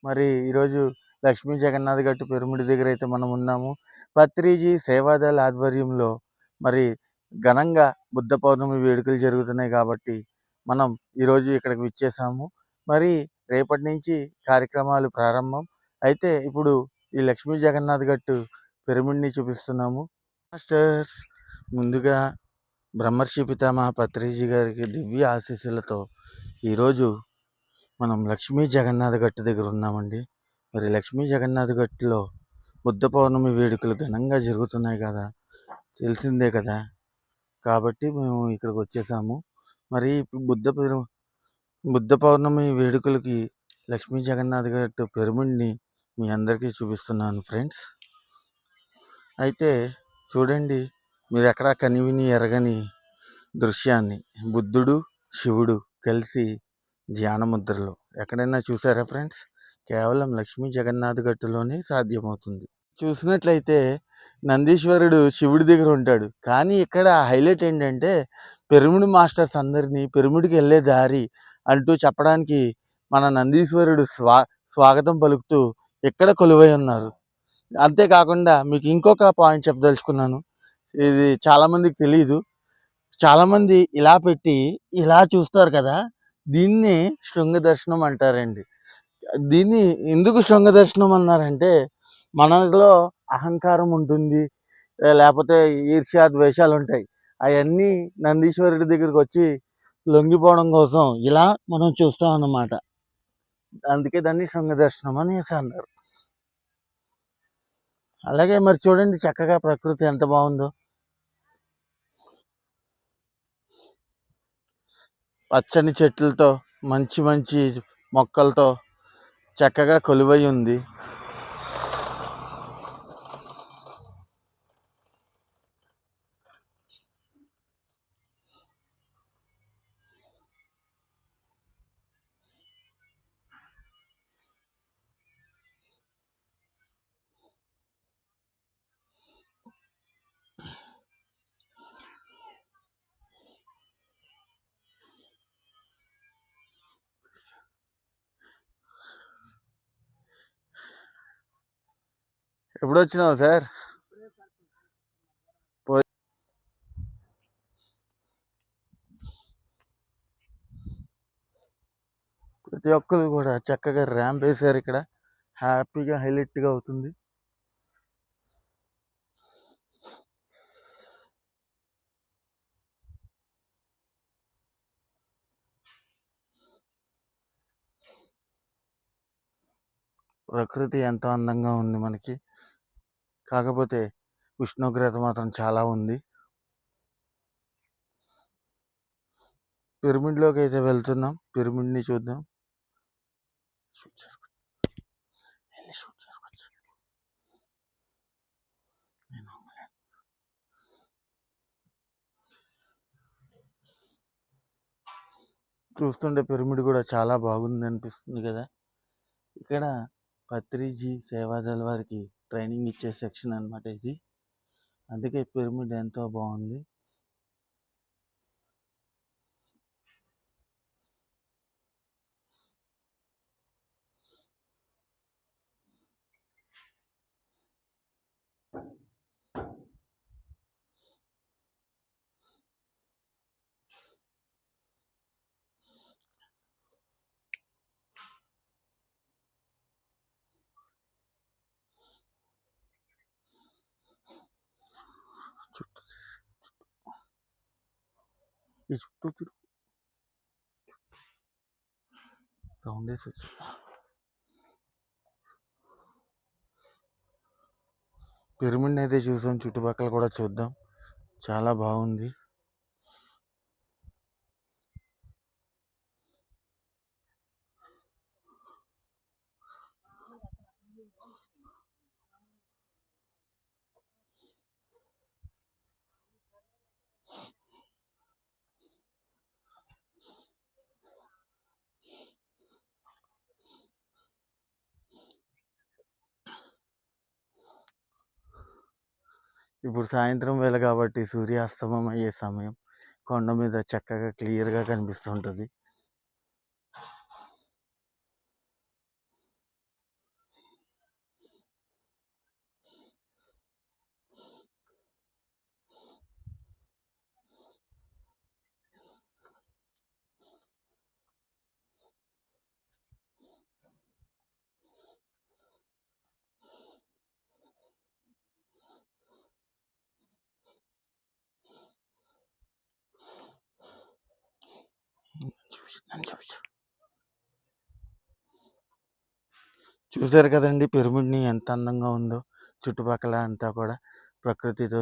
మరి ఈరోజు లక్ష్మీ జగన్నాథ్ గట్టు పిరమిడ్ దగ్గర అయితే మనం ఉన్నాము. పత్రిజీ సేవాదళ ఆధ్వర్యంలో మరి ఘనంగా బుద్ధ పౌర్ణమి వేడుకలు జరుగుతున్నాయి కాబట్టి మనం ఈరోజు ఇక్కడికి విచ్చేసాము. మరి రేపటి నుంచి కార్యక్రమాలు ప్రారంభం. అయితే ఇప్పుడు ఈ లక్ష్మీ జగన్నాథ్ గట్టు పిరమిడ్ని చూపిస్తున్నాము. మాస్టర్స్, ముందుగా బ్రహ్మర్షి పితామహ పత్రిజీ గారికి దివ్య ఆశీస్సులతో ఈరోజు మనం లక్ష్మీ జగన్నాథ్ గట్టు దగ్గర ఉన్నామండి. మరి లక్ష్మీ జగన్నాథ్ గట్టులో బుద్ధ పౌర్ణమి వేడుకలు ఘనంగా జరుగుతున్నాయి కదా, తెలిసిందే కదా. కాబట్టి మేము ఇక్కడికి వచ్చేసాము. మరి బుద్ధ పౌర్ణమి వేడుకలకి లక్ష్మీ జగన్నాథ్ గట్టు పిరమిడ్ని మీ అందరికీ చూపిస్తున్నాను ఫ్రెండ్స్. అయితే చూడండి, మీరు ఎక్కడా కనివిని ఎరగని దృశ్యాన్ని, బుద్ధుడు శివుడు కలిసి ధ్యాన ముద్రలో ఎక్కడైనా చూసారా ఫ్రెండ్స్? కేవలం లక్ష్మీ జగన్నాథ్ గట్టులోనే సాధ్యమవుతుంది. చూసినట్లయితే నందీశ్వరుడు శివుడి దగ్గర ఉంటాడు. కానీ ఇక్కడ హైలైట్ ఏంటంటే పిరమిడ్ మాస్టర్స్ అందరినీ పిరమిడ్కి వెళ్ళే దారి అంటూ చెప్పడానికి మన నందీశ్వరుడు స్వాగతం పలుకుతూ ఇక్కడ కొలువై ఉన్నారు. అంతేకాకుండా మీకు ఇంకొక పాయింట్ చెప్పదలుచుకున్నాను. ఇది చాలామందికి తెలియదు. చాలామంది ఇలా పెట్టి ఇలా చూస్తారు కదా, దీన్ని శృంగ దర్శనం అంటారండి. దీన్ని ఎందుకు శృంగ దర్శనం అన్నారంటే, మనలో అహంకారం ఉంటుంది, లేకపోతే ఈర్ష్య ద్వేషాలు ఉంటాయి. అవన్నీ నందీశ్వరుడి దగ్గరికి వచ్చి లొంగిపోవడం కోసం ఇలా మనం చూస్తాం అన్నమాట. అందుకే దాన్ని శృంగ దర్శనం అని అన్నారు. అలాగే మరి చూడండి, చక్కగా ప్రకృతి ఎంత బాగుందో. పచ్చని చెట్లతో, మంచి మంచి మొక్కలతో చక్కగా కొలువై ఉంది. ఎప్పుడు వచ్చినావు సార్? ప్రతి ఒక్కరు కూడా చక్కగా ర్యాంప్ వేశారు. ఇక్కడ హ్యాపీగా హైలైట్గా అవుతుంది. ప్రకృతి ఎంతో అందంగా ఉంది మనకి. కాకపోతే ఉష్ణోగ్రత మాత్రం చాలా ఉంది. పిరమిడ్లోకి అయితే వెళ్తున్నాం. పిరమిడ్ని చూద్దాం. చూస్తుంటే పిరమిడ్ కూడా చాలా బాగుంది అనిపిస్తుంది కదా. ఇక్కడ పత్రిజీ సేవాదళ వారికి ట్రైనింగ్ ఇచ్చే సెక్షన్ అన్నమాట ఇది. అందుకే పిరమిడ్ ఎంతో బాగుంది. ఈ చుట్టూ చూడు, రౌండ్ వేసి పిరమిడ్ అయితే చూసాం. చుట్టుపక్కల కూడా చూద్దాం. చాలా బాగుంది. ఇప్పుడు సాయంత్రం వేళ కాబట్టి సూర్యాస్తమం అయ్యే సమయం. కొండ మీద చక్కగా క్లియర్గా కనిపిస్తుంటుంది. చూసారు కదండీ పిరమిడ్‌ని ఎంత అందంగా ఉందో. చుట్టుపక్కల అంతా కూడా ప్రకృతితో